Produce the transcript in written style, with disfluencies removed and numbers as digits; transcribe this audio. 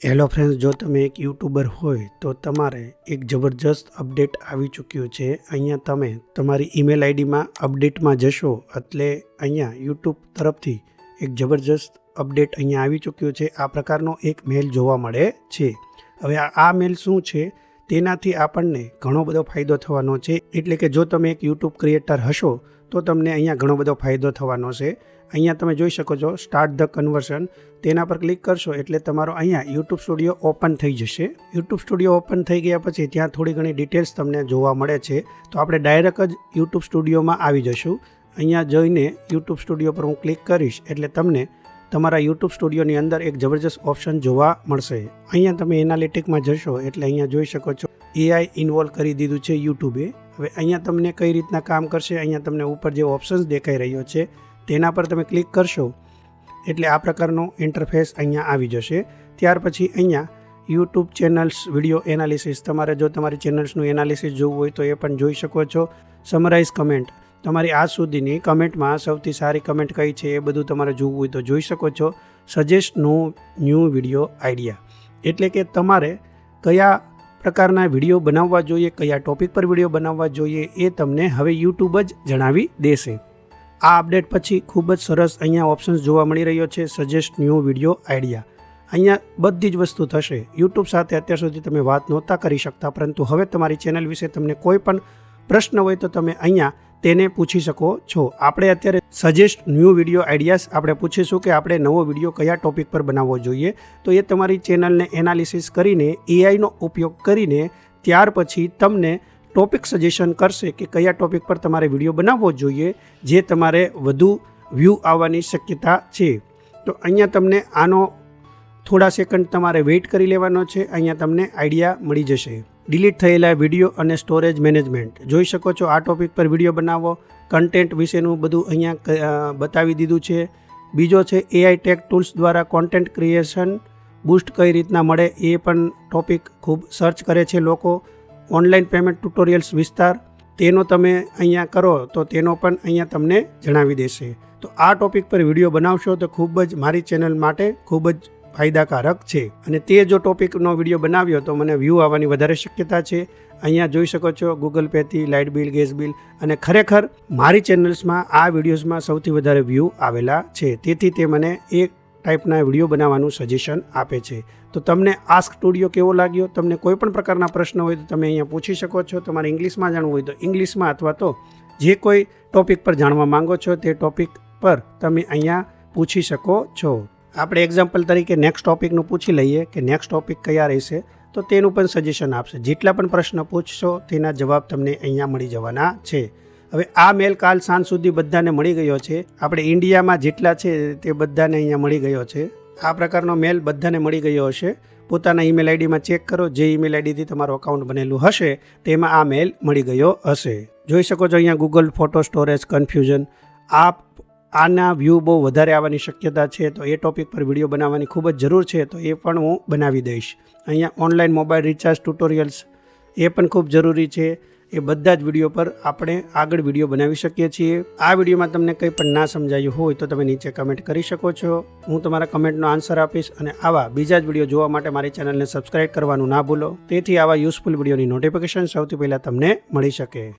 Hello friends, જો તમે એક યુટ્યુબર હોય તો તમારે એક જબરજસ્ત અપડેટ આવી ચૂક્યું છે. અહીંયા તમે તમારી ઈમેલ આઈડીમાં અપડેટમાં જશો એટલે અહીંયા યુટ્યુબ તરફથી એક જબરજસ્ત અપડેટ અહીંયા આવી ચૂક્યું છે. આ પ્રકારનો એક મેલ જોવા મળે છે. હવે આ મેલ શું છે તેનાથી આપણને ઘણો બધો ફાયદો થવાનો છે. એટલે કે જો તમે એક યુટ્યુબ ક્રિએટર હશો તો તમને અહીંયા ઘણો બધો ફાયદો થવાનો છે. અહીંયા તમે જોઈ શકો છો સ્ટાર્ટ ધ કન્વર્શન, તેના પર ક્લિક કરશો એટલે તમારો અહીંયા યુટ્યુબ સ્ટુડિયો ઓપન થઈ જશે. યુટ્યુબ સ્ટુડિયો ઓપન થઈ ગયા પછી ત્યાં થોડી ઘણી ડિટેલ્સ તમને જોવા મળે છે. તો આપણે ડાયરેક્ટ જ યુટ્યુબ સ્ટુડિયોમાં આવી જશું. અહીંયા જોઈને યુટ્યુબ સ્ટુડિયો પર હું ક્લિક કરીશ એટલે તમને તમારા યુટ્યુબ સ્ટુડિયોની અંદર એક જબરજસ્ત ઓપ્શન જોવા મળશે. અહીંયા તમે એનાલિટિકમાં જશો એટલે અહીંયા જોઈ શકો છો એઆઈ ઇન્વોલ્વ કરી દીધું છે યુટ્યુબે. હવે અહીંયા તમને કઈ રીતના કામ કરશે, અહીંયા તમને ઉપર જે ઓપ્શન્સ દેખાઈ રહ્યો છે તેના પર તમે ક્લિક કરશો એટલે આ પ્રકારનો ઇન્ટરફેસ અહીંયા આવી જશે. ત્યાર પછી અહીંયા યુટ્યુબ ચેનલ્સ વિડીયો એનાલિસિસ, તમારે જો તમારી ચેનલ્સનું એનાલિસિસ જોવું હોય તો એ પણ જોઈ શકો છો. સમરાઇઝ કમેન્ટ, તમારી આજ સુધીની કમેન્ટમાં સૌથી સારી કમેન્ટ કઈ છે એ બધું તમારે જોવું હોય તો જોઈ શકો છો. સજેસ્ટ ન્યૂ વિડીયો આઈડિયા, એટલે કે તમારે કયા પ્રકારના વિડીયો બનાવવા જોઈએ, કયા ટોપિક પર વિડીયો બનાવવા જોઈએ એ તમને હવે યુટ્યુબ જ જણાવી દેશે. આ અપડેટ પછી ખૂબ જ સરસ અહીંયા ઓપ્શન્સ જોવા મળી રહ્યો છે. સજેસ્ટ ન્યૂ વિડીયો આઈડિયા, અહીંયા બધી જ વસ્તુ થશે. યુટ્યુબ સાથે અત્યાર સુધી તમે વાત નહોતા કરી શકતા, પરંતુ હવે તમારી ચેનલ વિશે તમને કોઈ પણ પ્રશ્ન હોય તો તમે અહીંયા તેને પૂછી શકો છો. આપણે અત્યારે સજેસ્ટ ન્યૂ વિડીયો આઈડિયાસ આપણે પૂછીશું કે આપણે નવો વિડીયો કયા ટોપિક પર બનાવવો જોઈએ. તો એ તમારી ચેનલને એનાલિસિસ કરીને એઆઈનો ઉપયોગ કરીને ત્યાર પછી તમને ટોપિક સજેશન કરશે કે કયા ટોપિક પર તમારે વિડીયો બનાવવો જોઈએ જે તમારે વધુ વ્યૂ આવવાની શક્યતા છે. તો અહીંયા તમને આનો થોડા સેકન્ડ તમારે વેઇટ કરી લેવાનો છે. અહીંયા તમને આઈડિયા મળી જશે. ડિલીટ થયેલા વિડીયો અને સ્ટોરેજ મેનેજમેન્ટ જોઈ શકો છો. આ ટોપિક પર વિડીયો બનાવો, કન્ટેન્ટ વિશેનું બધું અહીંયા બતાવી દીધું છે. બીજો છે એઆઈ ટેક ટૂલ્સ દ્વારા કોન્ટેન્ટ ક્રિએશન બૂસ્ટ કઈ રીતના મળે એ પણ ટોપિક ખૂબ સર્ચ કરે છે લોકો. ઓનલાઈન પેમેન્ટ ટ્યુટોરિયલ્સ વિસ્તાર, તેનો તમે અહીંયા કરો તો તેનો પણ અહીંયા તમને જણાવી દેશે. તો આ ટોપિક પર વિડીયો બનાવશો તો ખૂબ જ મારી ચેનલ માટે ખૂબ જ ફાયદાકારક છે. અને તે જો ટોપિકનો વિડીયો બનાવ્યો તો મને વ્યૂ આવવાની વધારે શક્યતા છે. અહીંયા જોઈ શકો છો ગૂગલ પેથી, લાઇટ બિલ, ગેસ બિલ, અને ખરેખર મારી ચેનલ્સમાં આ વિડીયોઝમાં સૌથી વધારે વ્યૂ આવેલા છે. તેથી તે મને એક ટાઈપના વિડીયો બનાવવાનું સજેશન આપે છે. તો તમને આસ્ક સ્ટુડિયો કેવો લાગ્યો? તમને કોઈ પણ પ્રકારના પ્રશ્ન હોય તો તમે અહીંયા પૂછી શકો છો. તમારે ઇંગ્લિશમાં જાણવું હોય તો ઇંગ્લિશમાં, અથવા તો જે કોઈ ટોપિક પર જાણવા માંગો છો તે ટોપિક પર તમે અહીંયા પૂછી શકો છો. આપણે એક્ઝામ્પલ તરીકે નેક્સ્ટ ટોપિકનું પૂછી લઈએ કે નેક્સ્ટ ટોપિક કયા રહેશે, તો તેનું પણ સજેશન આપશે. જેટલા પણ પ્રશ્ન પૂછશો તેના જવાબ તમને અહીંયા મળી જવાના છે. હવે આ મેલ કાલ સાંજ સુધી બધાને મળી ગયો છે. આપણે ઇન્ડિયામાં જેટલા છે તે બધાને અહીંયા મળી ગયો છે. આ પ્રકારનો મેલ બધાને મળી ગયો હશે. પોતાના ઈમેલ આઈડીમાં ચેક કરો, જે ઈમેલ આઈડીથી તમારું અકાઉન્ટ બનેલું હશે તેમાં આ મેલ મળી ગયો હશે. જોઈ શકો છો અહીંયા ગૂગલ ફોટો સ્ટોરેજ કન્ફ્યુઝન, આના વ્યૂ બહુ વધારે આવવાની શક્યતા છે. તો એ ટોપિક પર વિડીયો બનાવવાની ખૂબ જ જરૂર છે, તો એ પણ હું બનાવી દઈશ. અહીંયા ઓનલાઈન મોબાઈલ રિચાર્જ ટ્યુટોરિયલ્સ, એ પણ ખૂબ જરૂરી છે. એ બધા જ વિડીયો પર આપણે આગળ વિડીયો બનાવી શકીએ છીએ. આ વિડીયોમાં તમને કંઈ પણ ના સમજાયું હોય તો તમે નીચે કમેન્ટ કરી શકો છો. હું તમારા કમેન્ટનો આન્સર આપીશ. અને આવા બીજા જ વિડીયો જોવા માટે મારી ચેનલને સબસ્ક્રાઇબ કરવાનું ના ભૂલો, તેથી આવા યુઝફુલ વિડીયોની નોટિફિકેશન સૌથી પહેલાં તમને મળી શકે.